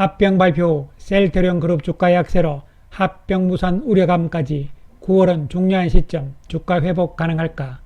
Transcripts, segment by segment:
합병 발표 후 셀트리온 그룹 주가 약세로 합병 무산 우려감까지 9월은 중요한 시점 주가 회복 가능할까?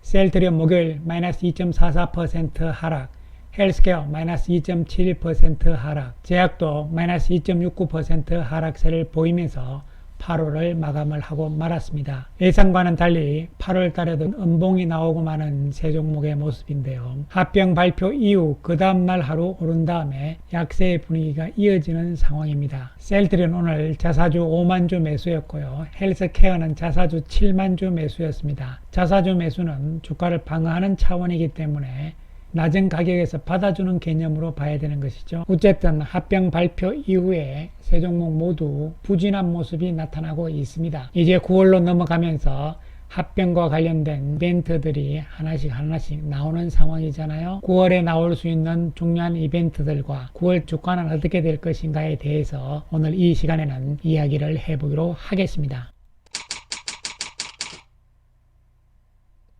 셀트리온 목요일 마이너스 2.44% 하락, 헬스케어 마이너스 2.71% 하락, 제약도 마이너스 2.69% 하락세를 보이면서 8월을 마감을 하고 말았습니다. 예상과는 달리 8월 달에도 음봉이 나오고 마는 세 종목의 모습인데요. 합병 발표 이후 그 다음날 하루 오른 다음에 약세의 분위기가 이어지는 상황입니다. 셀트리온 오늘 자사주 5만주 매수였고요. 헬스케어는 자사주 7만주 매수였습니다. 자사주 매수는 주가를 방어하는 차원이기 때문에 낮은 가격에서 받아주는 개념으로 봐야 되는 것이죠. 어쨌든 합병 발표 이후에 세 종목 모두 부진한 모습이 나타나고 있습니다. 이제 9월로 넘어가면서 합병과 관련된 이벤트들이 하나씩 나오는 상황이잖아요. 9월에 나올 수 있는 중요한 이벤트들과 9월 주가는 어떻게 될 것인가에 대해서 오늘 이 시간에는 이야기를 해보기로 하겠습니다.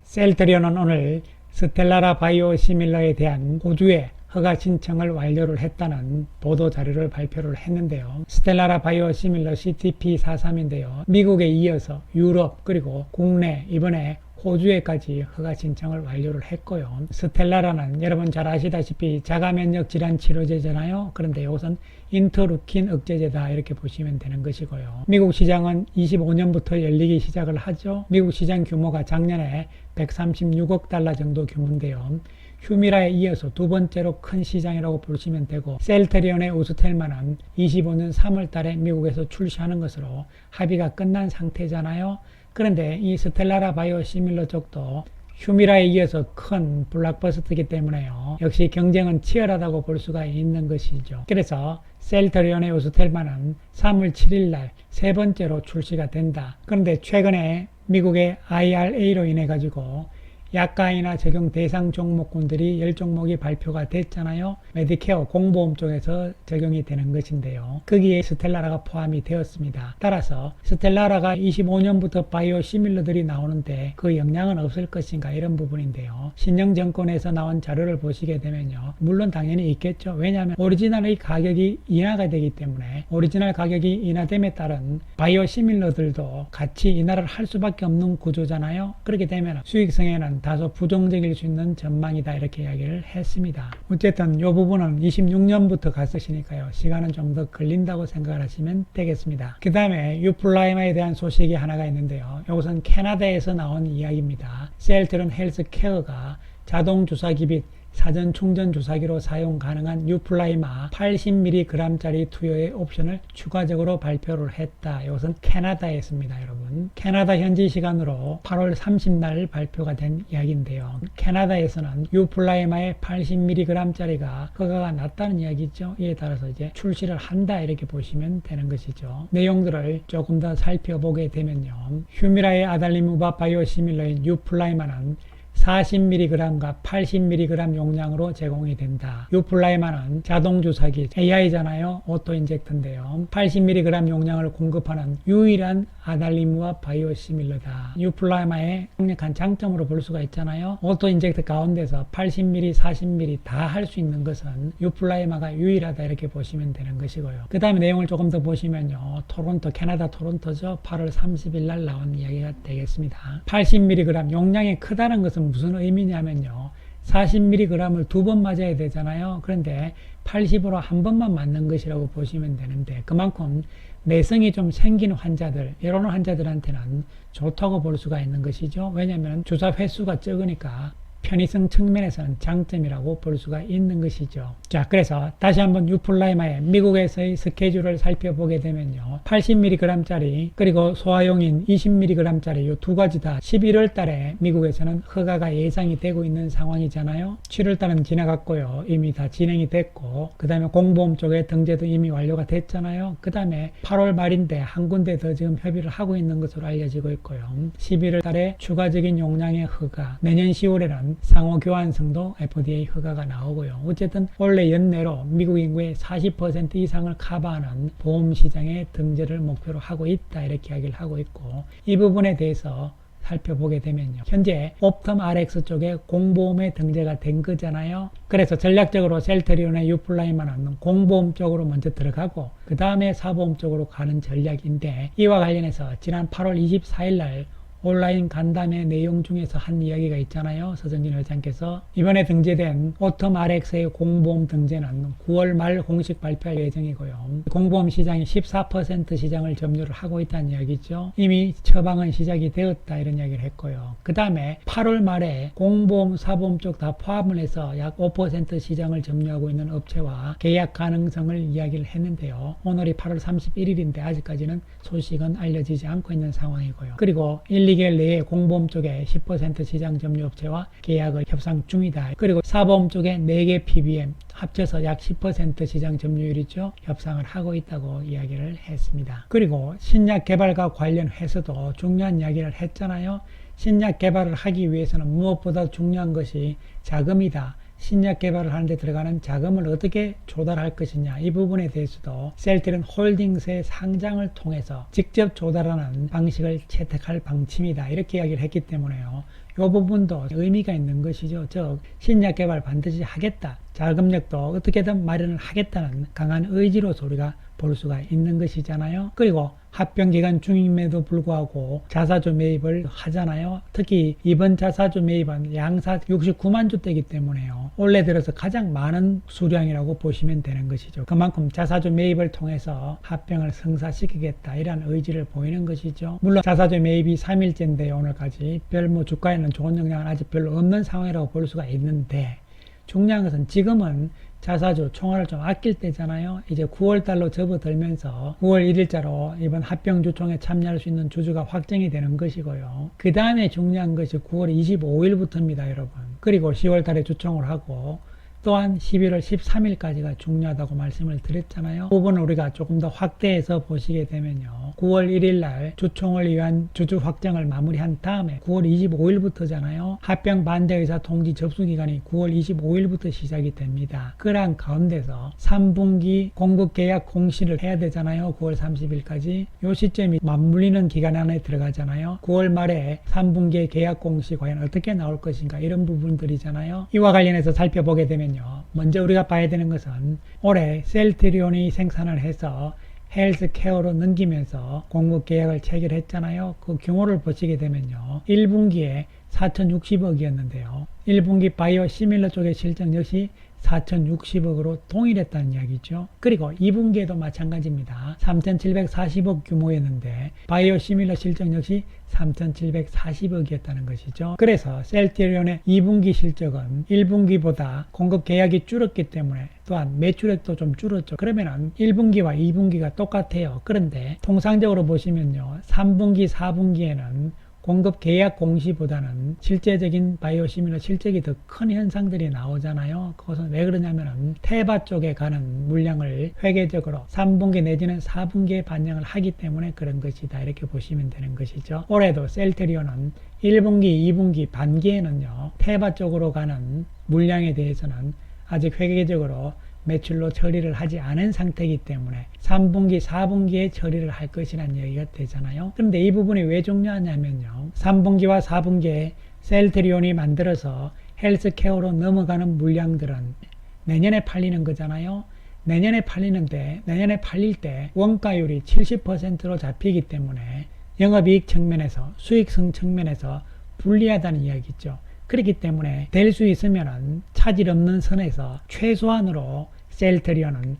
셀트리온은 오늘 스텔라라 바이오시밀러에 대한 호주의 허가 신청을 완료를 했다는 보도 자료를 발표를 했는데요. 스텔라라 바이오시밀러 CTP43인데요. 미국에 이어서 유럽 그리고 국내 이번에 호주에까지 허가 신청을 완료를 했고요. 스텔라라는 여러분 잘 아시다시피 자가면역 질환 치료제잖아요. 그런데 이것은 인터루킨 억제제다 이렇게 보시면 되는 것이고요. 미국 시장은 25년부터 열리기 시작을 하죠. 미국 시장 규모가 작년에 136억 달러 정도 규모인데요. 휴미라에 이어서 두 번째로 큰 시장이라고 보시면 되고, 셀트리온의 우스텔만은 25년 3월 달에 미국에서 출시하는 것으로 합의가 끝난 상태잖아요. 그런데 이 스텔라라 바이오시밀러 쪽도 휴미라에 이어서 큰 블록버스터이기 때문에요. 역시 경쟁은 치열하다고 볼 수가 있는 것이죠. 그래서 셀트리온의 우스텔만은 3월 7일 날 세 번째로 출시가 된다. 그런데 최근에 미국의 IRA로 인해 가지고 약가이나 적용 대상 종목군들이 10종목이 발표가 됐잖아요. 메디케어 공보험 쪽에서 적용이 되는 것인데요. 거기에 스텔라라가 포함이 되었습니다. 따라서 스텔라라가 25년부터 바이오 시밀러들이 나오는데 그 영향은 없을 것인가 이런 부분인데요. 신영증권에서 나온 자료를 보시게 되면요. 물론 당연히 있겠죠. 왜냐하면 오리지널의 가격이 인하가 되기 때문에 오리지널 가격이 인하됨에 따른 바이오 시밀러들도 같이 인하를 할 수밖에 없는 구조잖아요. 그렇게 되면 수익성에는 다소 부정적일 수 있는 전망이다 이렇게 이야기를 했습니다. 어쨌든 이 부분은 26년부터 갔으니까요. 시간은 좀 더 걸린다고 생각을 하시면 되겠습니다. 그 다음에 유플라이마에 대한 소식이 하나가 있는데요. 이것은 캐나다에서 나온 이야기입니다. 셀트리온 헬스케어가 자동 주사기 및 사전 충전 주사기로 사용 가능한 유플라이마 80mg짜리 투여의 옵션을 추가적으로 발표를 했다. 이것은 캐나다에있습니다, 여러분. 캐나다 현지 시간으로 8월 30날 발표가 된 이야기인데요. 캐나다에서는 유플라이마의 80mg짜리가 허가가 났다는 이야기죠. 이에 따라서 이제 출시를 한다 이렇게 보시면 되는 것이죠. 내용들을 조금 더 살펴보게 되면요. 휴미라의 아달리무바 바이오시밀러인 유플라이마는 40mg과 80mg 용량으로 제공이 된다. 유플라이마는 자동주사기 AI잖아요. 오토인젝터인데요. 80mg 용량을 공급하는 유일한 아달리무와 바이오시밀러다. 유플라이마의 강력한 장점으로 볼 수가 있잖아요. 오토인젝터 가운데서 80mm, 40mm 다 할 수 있는 것은 유플라이마가 유일하다 이렇게 보시면 되는 것이고요. 그 다음에 내용을 조금 더 보시면요. 토론토, 캐나다 토론토죠. 8월 30일 날 나온 이야기가 되겠습니다. 80mg 용량이 크다는 것은 무슨 의미냐면요. 40mg을 두 번 맞아야 되잖아요. 그런데 80으로 한 번만 맞는 것이라고 보시면 되는데 그만큼 내성이 좀 생긴 환자들, 이런 환자들한테는 좋다고 볼 수가 있는 것이죠. 왜냐하면 주사 횟수가 적으니까 편의성 측면에서는 장점이라고 볼 수가 있는 것이죠. 자, 그래서 다시 한번 유플라이마의 미국에서의 스케줄을 살펴보게 되면요. 80mg짜리 그리고 소화용인 20mg짜리 이 두 가지 다 11월 달에 미국에서는 허가가 예상이 되고 있는 상황이잖아요. 7월 달은 지나갔고요. 이미 다 진행이 됐고 그 다음에 공보험 쪽에 등재도 이미 완료가 됐잖아요. 그 다음에 8월 말인데 한 군데 더 지금 협의를 하고 있는 것으로 알려지고 있고요. 11월 달에 추가적인 용량의 허가, 내년 10월에는 상호 교환성도 FDA 허가가 나오고요. 어쨌든 올해 연내로 미국 인구의 40% 이상을 커버하는 보험 시장의 등재를 목표로 하고 있다 이렇게 이야기를 하고 있고 이 부분에 대해서 살펴보게 되면요. 현재 옵텀 RX 쪽에 공보험에 등재가 된 거잖아요. 그래서 전략적으로 셀트리온의 유플라이만은 공보험 쪽으로 먼저 들어가고 그 다음에 사보험 쪽으로 가는 전략인데, 이와 관련해서 지난 8월 24일 날 온라인 간담회 내용 중에서 한 이야기가 있잖아요. 서정진 회장께서 이번에 등재된 오텀 RX의 공보험 등재는 9월 말 공식 발표할 예정이고요. 공보험 시장이 14% 시장을 점유를 하고 있다는 이야기죠. 이미 처방은 시작이 되었다 이런 이야기를 했고요. 그 다음에 8월 말에 공보험, 사보험 쪽 다 포함을 해서 약 5% 시장을 점유하고 있는 업체와 계약 가능성을 이야기를 했는데요. 오늘이 8월 31일인데 아직까지는 소식은 알려지지 않고 있는 상황이고요. 그리고 2개월 내에 공보험 쪽에 10% 시장 점유 업체와 계약을 협상 중이다. 그리고 사보험 쪽에 4개 PBM 합쳐서 약 10% 시장 점유율이죠. 협상을 하고 있다고 이야기를 했습니다. 그리고 신약 개발과 관련해서도 중요한 이야기를 했잖아요. 신약 개발을 하기 위해서는 무엇보다 중요한 것이 자금이다. 신약 개발을 하는데 들어가는 자금을 어떻게 조달할 것이냐, 이 부분에 대해서도 셀트리온 홀딩스의 상장을 통해서 직접 조달하는 방식을 채택할 방침이다 이렇게 이야기를 했기 때문에요. 이 부분도 의미가 있는 것이죠. 즉 신약 개발 반드시 하겠다, 자금력도 어떻게든 마련을 하겠다는 강한 의지로서 우리가 볼 수가 있는 것이잖아요. 그리고 합병기간 중임에도 불구하고 자사주 매입을 하잖아요. 특히 이번 자사주 매입은 양사 69만 주대이기 때문에요. 올해 들어서 가장 많은 수량이라고 보시면 되는 것이죠. 그만큼 자사주 매입을 통해서 합병을 성사시키겠다 이런 의지를 보이는 것이죠. 물론 자사주 매입이 3일째인데 오늘까지 별 주가에는 좋은 영향은 아직 별로 없는 상황이라고 볼 수가 있는데, 중요한 것은 지금은 자사주 총알을 좀 아낄 때잖아요. 이제 9월달로 접어들면서 9월 1일자로 이번 합병주총에 참여할 수 있는 주주가 확정이 되는 것이고요. 그 다음에 중요한 것이 9월 25일부터입니다, 여러분. 그리고 10월달에 주총을 하고 또한 11월 13일까지가 중요하다고 말씀을 드렸잖아요. 그 부분을 우리가 조금 더 확대해서 보시게 되면요. 9월 1일날 주총을 위한 주주 확정을 마무리한 다음에 9월 25일부터잖아요. 합병 반대 의사 통지 접수 기간이 9월 25일부터 시작이 됩니다. 그러한 가운데서 3분기 공급 계약 공시를 해야 되잖아요. 9월 30일까지. 이 시점이 맞물리는 기간 안에 들어가잖아요. 9월 말에 3분기의 계약 공시 과연 어떻게 나올 것인가, 이런 부분들이잖아요. 이와 관련해서 살펴보게 되면 먼저 우리가 봐야 되는 것은 올해 셀트리온이 생산을 해서 헬스케어로 넘기면서 공급 계약을 체결했잖아요. 그 규모를 보시게 되면요. 1분기에 4,060억이었는데요. 1분기 바이오 시밀러 쪽의 실적 역시 4,060억으로 동일했다는 이야기죠. 그리고 2분기에도 마찬가지입니다. 3,740억 규모였는데 바이오 시밀러 실적 역시 3,740억이었다는 것이죠. 그래서 셀트리온의 2분기 실적은 1분기보다 공급 계약이 줄었기 때문에 또한 매출액도 좀 줄었죠. 그러면은 1분기와 2분기가 똑같아요. 그런데 통상적으로 보시면요. 3분기, 4분기에는 공급 계약 공시보다는 실제적인 바이오시밀러 실적이 더 큰 현상들이 나오잖아요. 그것은 왜 그러냐면은 테바 쪽에 가는 물량을 회계적으로 3분기 내지는 4분기에 반영을 하기 때문에 그런 것이다 이렇게 보시면 되는 것이죠. 올해도 셀트리온은 1분기, 2분기 반기에는요. 테바 쪽으로 가는 물량에 대해서는 아직 회계적으로 매출로 처리를 하지 않은 상태이기 때문에 3분기, 4분기에 처리를 할 것이라는 얘기가 되잖아요. 그런데 이 부분이 왜 중요하냐면요. 3분기와 4분기에 셀트리온이 만들어서 헬스케어로 넘어가는 물량들은 내년에 팔리는 거잖아요. 내년에 팔리는데 내년에 팔릴 때 원가율이 70%로 잡히기 때문에 영업이익 측면에서 수익성 측면에서 불리하다는 이야기죠. 그렇기 때문에 될 수 있으면 차질 없는 선에서 최소한으로 셀트리온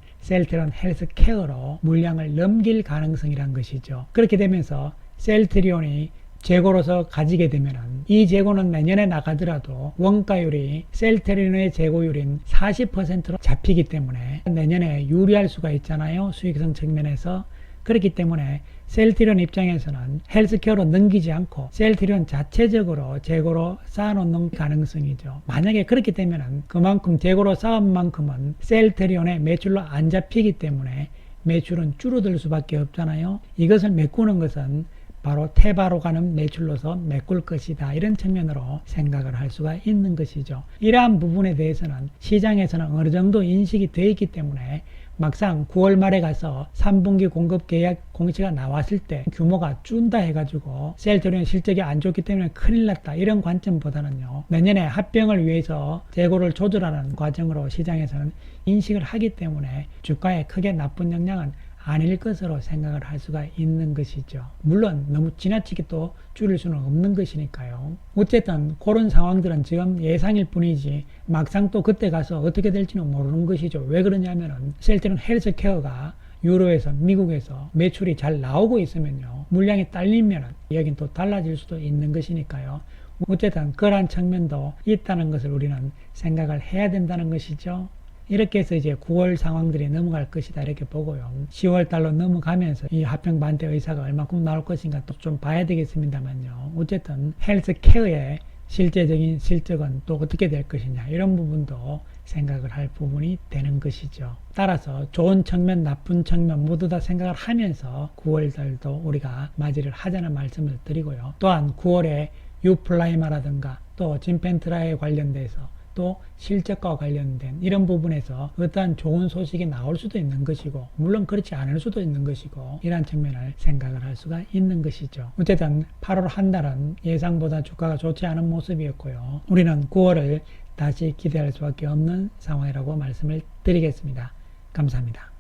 헬스케어로 물량을 넘길 가능성이란 것이죠. 그렇게 되면서 셀트리온이 재고로서 가지게 되면 이 재고는 내년에 나가더라도 원가율이 셀트리온의 재고율인 40%로 잡히기 때문에 내년에 유리할 수가 있잖아요. 수익성 측면에서. 그렇기 때문에 셀트리온 입장에서는 헬스케어로 넘기지 않고 셀트리온 자체적으로 재고로 쌓아놓는 가능성이죠. 만약에 그렇게 되면 그만큼 재고로 쌓은 만큼은 셀트리온의 매출로 안 잡히기 때문에 매출은 줄어들 수밖에 없잖아요. 이것을 메꾸는 것은 바로 테바로 가는 매출로서 메꿀 것이다. 이런 측면으로 생각을 할 수가 있는 것이죠. 이러한 부분에 대해서는 시장에서는 어느 정도 인식이 되어 있기 때문에 막상 9월 말에 가서 3분기 공급 계약 공시가 나왔을 때 규모가 준다 해가지고 셀트리온 실적이 안 좋기 때문에 큰일 났다 이런 관점보다는요, 내년에 합병을 위해서 재고를 조절하는 과정으로 시장에서는 인식을 하기 때문에 주가에 크게 나쁜 영향은 아닐 것으로 생각을 할 수가 있는 것이죠. 물론 너무 지나치게 또 줄일 수는 없는 것이니까요. 어쨌든 그런 상황들은 지금 예상일 뿐이지 막상 또 그때 가서 어떻게 될지는 모르는 것이죠. 왜 그러냐면은 셀트리온 헬스케어가 유럽에서 미국에서 매출이 잘 나오고 있으면요, 물량이 딸리면은 여긴 또 달라질 수도 있는 것이니까요. 어쨌든 그러한 측면도 있다는 것을 우리는 생각을 해야 된다는 것이죠. 이렇게 해서 이제 9월 상황들이 넘어갈 것이다 이렇게 보고요. 10월 달로 넘어가면서 이 합병 반대 의사가 얼마큼 나올 것인가 또 좀 봐야 되겠습니다만요. 어쨌든 헬스케어의 실제적인 실적은 또 어떻게 될 것이냐 이런 부분도 생각을 할 부분이 되는 것이죠. 따라서 좋은 측면 나쁜 측면 모두 다 생각을 하면서 9월 달도 우리가 맞이를 하자는 말씀을 드리고요. 또한 9월에 유플라이마라든가 또 진펜트라에 관련돼서 또 실적과 관련된 이런 부분에서 어떠한 좋은 소식이 나올 수도 있는 것이고, 물론 그렇지 않을 수도 있는 것이고, 이러한 측면을 생각을 할 수가 있는 것이죠. 어쨌든 8월 한 달은 예상보다 주가가 좋지 않은 모습이었고요. 우리는 9월을 다시 기대할 수밖에 없는 상황이라고 말씀을 드리겠습니다. 감사합니다.